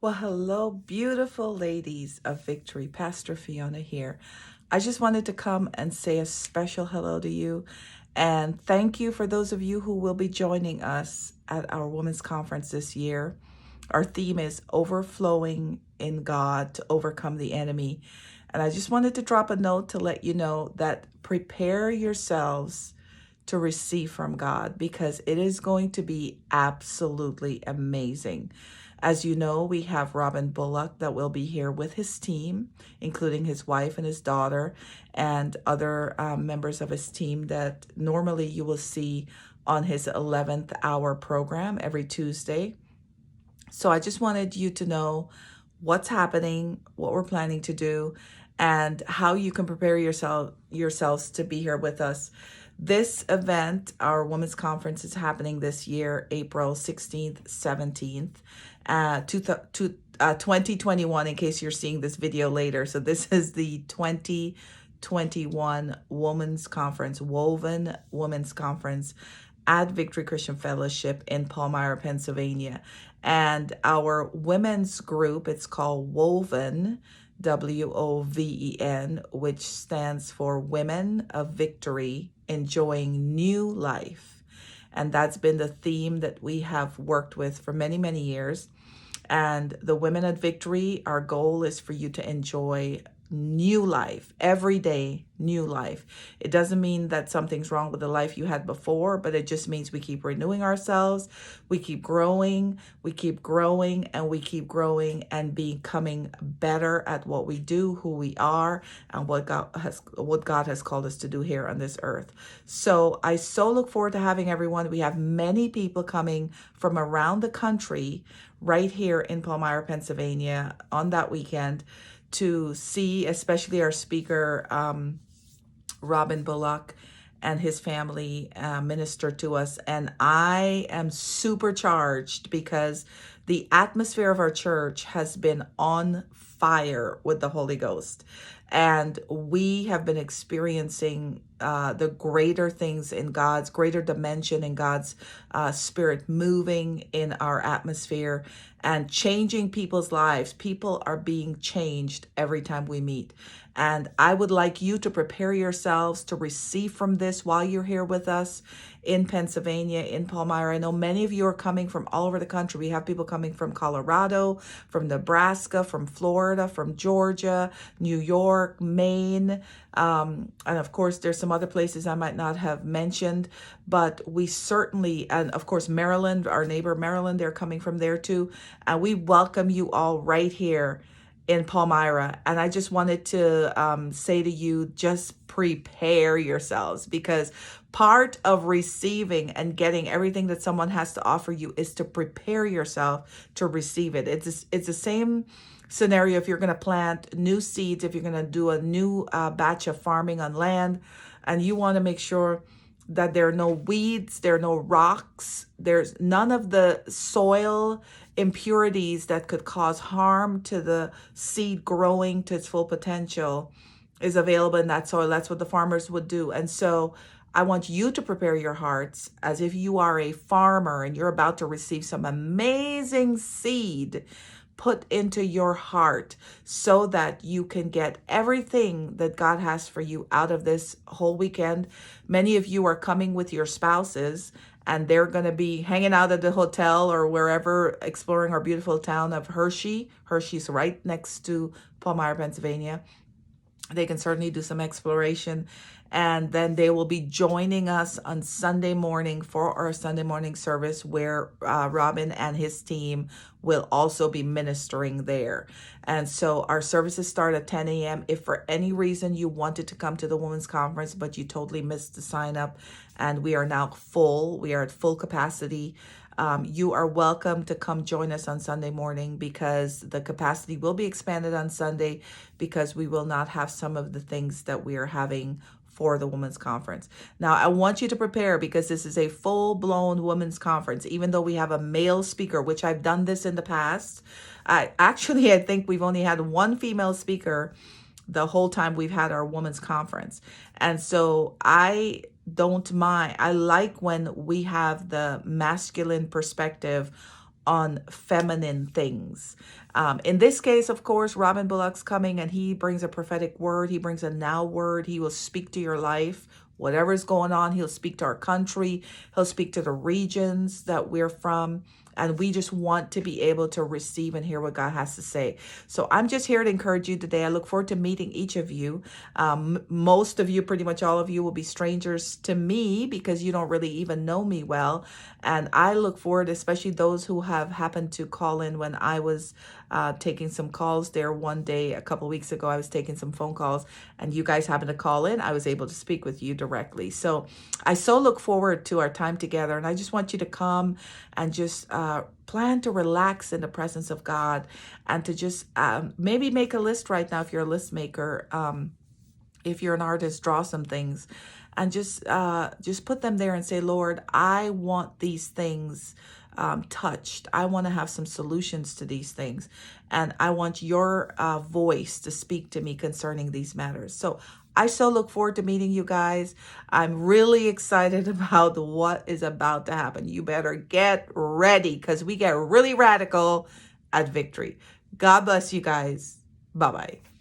Well, hello, beautiful ladies of Victory. Pastor Fiona here. I just wanted to come and say a special hello to you and thank you for those of you who will be joining us at our women's conference this year. Our theme is overflowing in God to overcome the enemy. And I just wanted to drop a note to let you know that prepare yourselves to receive from God because it is going to be absolutely amazing. As you know, we have Robin Bullock that will be here with his team, including his wife and his daughter, and other members of his team that normally you will see on his 11th hour program every Tuesday. So I just wanted you to know what's happening, what we're planning to do, and how you can prepare yourselves to be here with us. This event, our women's conference, is happening this year, April 16th, 17th, 2021, in case you're seeing this video later. So this is the 2021 Women's Conference, Woven Women's Conference at Victory Christian Fellowship in Palmyra, Pennsylvania. And our women's group, it's called Woven, WOVEN, which stands for Women of Victory Enjoying New Life. And that's been the theme that we have worked with for many, many years. And the Women of Victory, our goal is for you to enjoy new life, every day, new life. It doesn't mean that something's wrong with the life you had before, but it just means we keep renewing ourselves, we keep growing, and we keep growing and becoming better at what we do, who we are, and what God has called us to do here on this earth. So I so look forward to having everyone. We have many people coming from around the country right here in Palmyra, Pennsylvania on that weekend to see, especially our speaker, Robin Bullock, and his family minister to us. And I am supercharged because the atmosphere of our church has been on fire with the Holy Ghost. And we have been experiencing the greater things in God's greater dimension, in God's spirit moving in our atmosphere and changing people's lives. People are being changed every time we meet. And I would like you to prepare yourselves to receive from this while you're here with us in Pennsylvania, in Palmyra. I know many of you are coming from all over the country. We have people coming from Colorado, from Nebraska, from Florida, from Georgia, New York, Maine. And of course, there's some other places I might not have mentioned, but we certainly, and of course, Maryland, our neighbor Maryland, they're coming from there too. And we welcome you all right here in Palmyra. And I just wanted to say to you, just prepare yourselves, because part of receiving and getting everything that someone has to offer you is to prepare yourself to receive it. It's the same scenario if you're going to plant new seeds, if you're going to do a new batch of farming on land, and you want to make sure that there are no weeds, there are no rocks, there's none of the soil impurities that could cause harm to the seed growing to its full potential is available in that soil. That's what the farmers would do. And so I want you to prepare your hearts as if you are a farmer and you're about to receive some amazing seed put into your heart so that you can get everything that God has for you out of this whole weekend. Many of you are coming with your spouses, and they're going to be hanging out at the hotel or wherever, exploring our beautiful town of Hershey. Hershey's right next to Palmyra, Pennsylvania. They can certainly do some exploration. And then they will be joining us on Sunday morning for our Sunday morning service, where Robin and his team will also be ministering there. And so our services start at 10 a.m. If for any reason you wanted to come to the women's conference, but you totally missed the sign up, and we are now full, we are at full capacity, you are welcome to come join us on Sunday morning, because the capacity will be expanded on Sunday, because we will not have some of the things that we are having for the women's conference. Now, I want you to prepare, because this is a full-blown women's conference, even though we have a male speaker, which I've done this in the past. I think we've only had one female speaker the whole time we've had our women's conference. And so I don't mind. I like when we have the masculine perspective on feminine things. In this case, of course, Robin Bullock's coming and he brings a prophetic word. He brings a now word. He will speak to your life. Whatever's going on, he'll speak to our country. He'll speak to the regions that we're from. And we just want to be able to receive and hear what God has to say. So I'm just here to encourage you today. I look forward to meeting each of you. Most of you, pretty much all of you, will be strangers to me because you don't really even know me well. And I look forward, especially those who have happened to call in when I was taking some calls there one day a couple weeks ago. I was taking some phone calls and you guys happened to call in. I was able to speak with you directly. So I so look forward to our time together. And I just want you to come and just plan to relax in the presence of God and to just maybe make a list right now if you're a list maker. If you're an artist, draw some things and just put them there and say, Lord, I want these things touched. I want to have some solutions to these things. And I want your voice to speak to me concerning these matters. So I so look forward to meeting you guys. I'm really excited about what is about to happen. You better get ready because we get really radical at Victory. God bless you guys. Bye-bye.